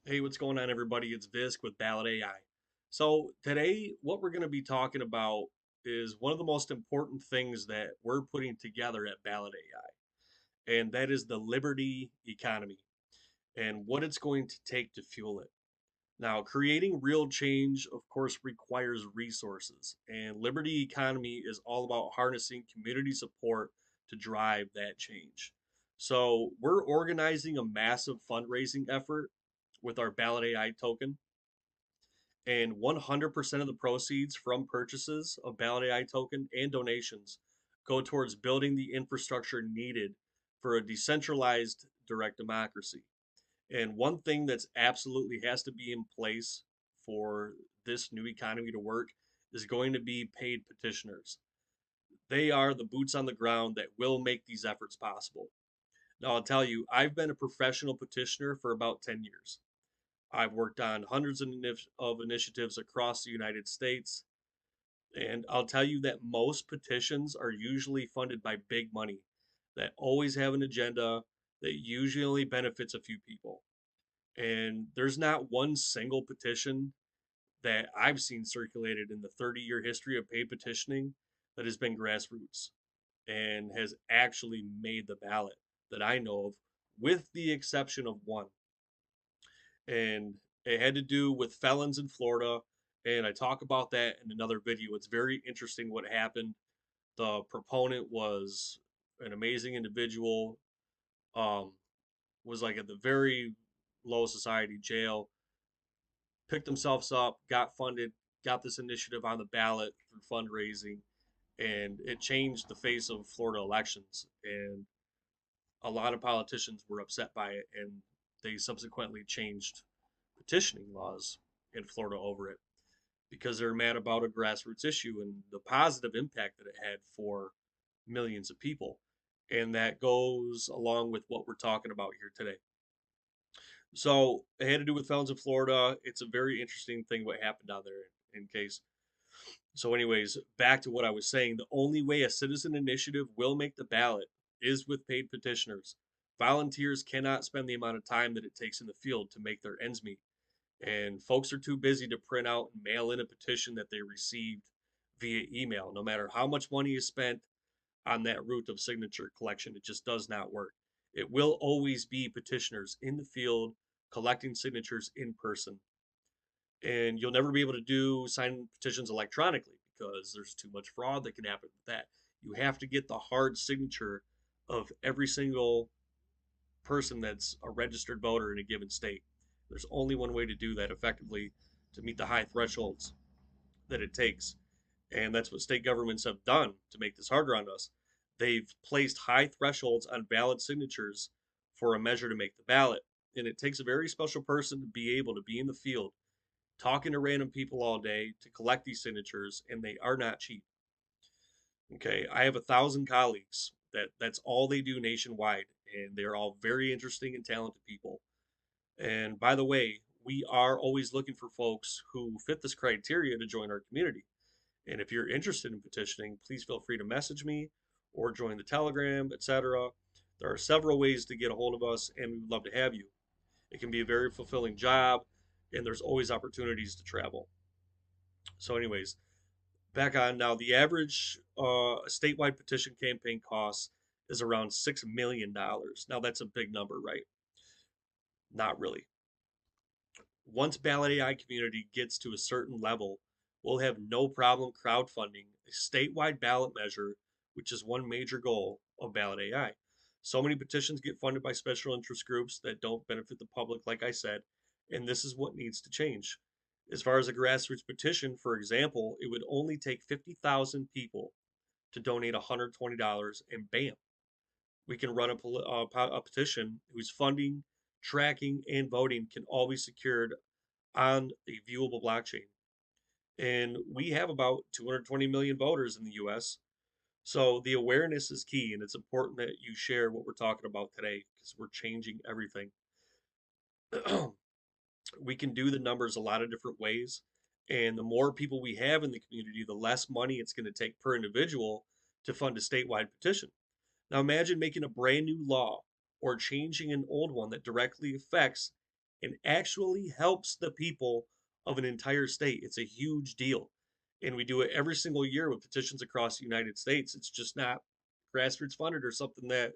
Hey, what's going on, everybody? It's Visk with Ballot AI. So, today, what we're going to be talking about is one of the most important things that we're putting together at Ballot AI, and that is the Liberty economy and what it's going to take to fuel it. Now, creating real change, of course, requires resources, and Liberty economy is all about harnessing community support to drive that change. So, we're organizing a massive fundraising effort with our Ballot AI token, and 100% of the proceeds from purchases of Ballot AI token and donations go towards building the infrastructure needed for a decentralized direct democracy. And one thing that's absolutely has to be in place for this new economy to work is going to be paid petitioners. They are the boots on the ground that will make these efforts possible. Now, I'll tell you, I've been a professional petitioner for about 10 years. I've worked on hundreds of initiatives across the United States, and I'll tell you that most petitions are usually funded by big money that always have an agenda that usually benefits a few people. And there's not one single petition that I've seen circulated in the 30-year history of paid petitioning that has been grassroots and has actually made the ballot that I know of, with the exception of one. And it had to do with felons in Florida. And I talk about that in another video. It's very interesting what happened. The proponent was an amazing individual, um, was like at the very low society jail, picked themselves up, got funded, got this initiative on the ballot through fundraising, and it changed the face of Florida elections. And a lot of politicians were upset by it, and they subsequently changed petitioning laws in Florida over it because they're mad about a grassroots issue and the positive impact that it had for millions of people. And that goes along with what we're talking about here today. So it had to do with felons in Florida. It's a very interesting thing what happened down there in case. So, anyways, back to what I was saying. The only way a citizen initiative will make the ballot is with paid petitioners. Volunteers cannot spend the amount of time that it takes in the field to make their ends meet. And folks are too busy to print out and mail in a petition that they received via email. No matter how much money is spent on that route of signature collection, it just does not work. It will always be petitioners in the field collecting signatures in person. And you'll never be able to do sign petitions electronically because there's too much fraud that can happen with that. You have to get the hard signature of every single person that's a registered voter in a given state. There's only one way to do that effectively to meet the high thresholds that it takes. And that's what state governments have done to make this harder on us. They've placed high thresholds on ballot signatures for a measure to make the ballot. And it takes a very special person to be able to be in the field talking to random people all day to collect these signatures, and they are not cheap. Okay, I have 1,000 colleagues that's all they do nationwide, and they're all very interesting and talented people. And by the way, we are always looking for folks who fit this criteria to join our community. And if you're interested in petitioning, please feel free to message me or join the Telegram, etc. There are several ways to get a hold of us, and we would love to have you. It can be a very fulfilling job, and there's always opportunities to travel. So, anyways, back on now, the average statewide petition campaign cost is around $6 million. Now, that's a big number, right? Not really. Once Ballot AI community gets to a certain level, we'll have no problem crowdfunding a statewide ballot measure, which is one major goal of Ballot AI. So many petitions get funded by special interest groups that don't benefit the public, like I said, and this is what needs to change. As far as a grassroots petition, for example, it would only take 50,000 people to donate $120, and bam, we can run a petition whose funding, tracking, and voting can all be secured on a viewable blockchain. And we have about 220 million voters in the US. So the awareness is key, and it's important that you share what we're talking about today because we're changing everything. We can do the numbers a lot of different ways. And the more people we have in the community, the less money it's going to take per individual to fund a statewide petition. Now imagine making a brand new law or changing an old one that directly affects and actually helps the people of an entire state. It's a huge deal. And we do it every single year with petitions across the United States. It's just not grassroots funded or something that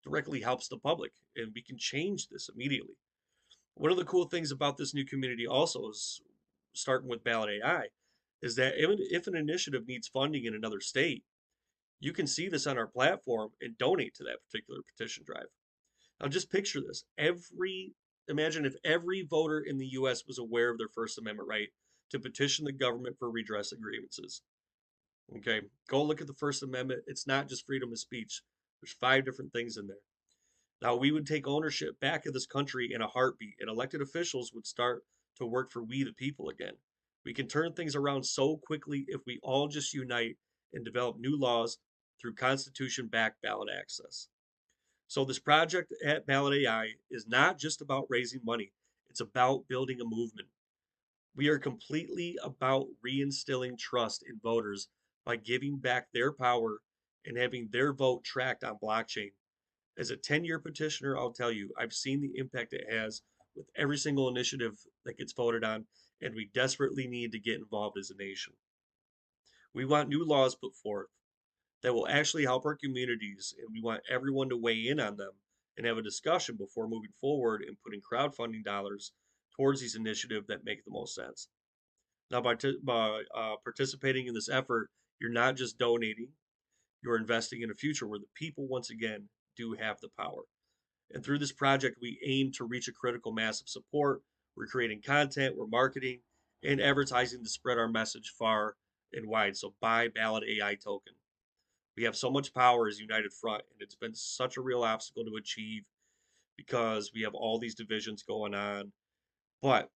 directly helps the public. And we can change this immediately. One of the cool things about this new community also is starting with Ballot AI is that if an initiative needs funding in another state, you can see this on our platform and donate to that particular petition drive. Now just picture this. Imagine if every voter in the US was aware of their First Amendment right to petition the government for redress of grievances. Okay, go look at the First Amendment. It's not just freedom of speech. There's 5 different things in there. Now we would take ownership back of this country in a heartbeat, and elected officials would start to work for we the people again. We can turn things around so quickly if we all just unite and develop new laws through constitution backed ballot access. So this project at Ballot AI is not just about raising money. It's about building a movement. We are completely about reinstilling trust in voters by giving back their power and having their vote tracked on blockchain. As a 10-year petitioner, I'll tell you, I've seen the impact it has with every single initiative that gets voted on, and we desperately need to get involved as a nation. We want new laws put forth that will actually help our communities, and we want everyone to weigh in on them and have a discussion before moving forward and putting crowdfunding dollars towards these initiatives that make the most sense. Now, by participating in this effort, you're not just donating, you're investing in a future where the people, once again, do have the power. And through this project, we aim to reach a critical mass of support. We're creating content, we're marketing, and advertising to spread our message far and wide. So buy Ballot AI token. We have so much power as United Front, and it's been such a real obstacle to achieve because we have all these divisions going on. But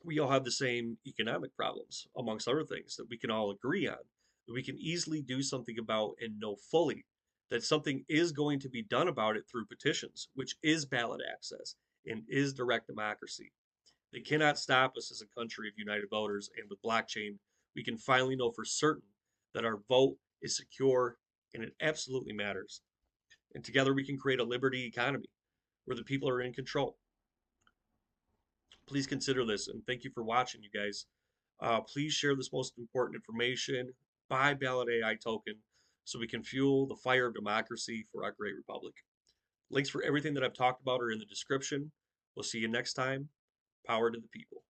we all have the same economic problems, amongst other things, that we can all agree on, that we can easily do something about and know fully that something is going to be done about it through petitions, which is ballot access and is direct democracy. They cannot stop us as a country of united voters, and with blockchain, we can finally know for certain that our vote is secure and it absolutely matters. And together we can create a liberty economy where the people are in control. Please consider this, and thank you for watching, you guys. Please share this most important information. Buy Ballot AI token so we can fuel the fire of democracy for our great republic. Links for everything that I've talked about are in the description. We'll see you next time. Power to the people.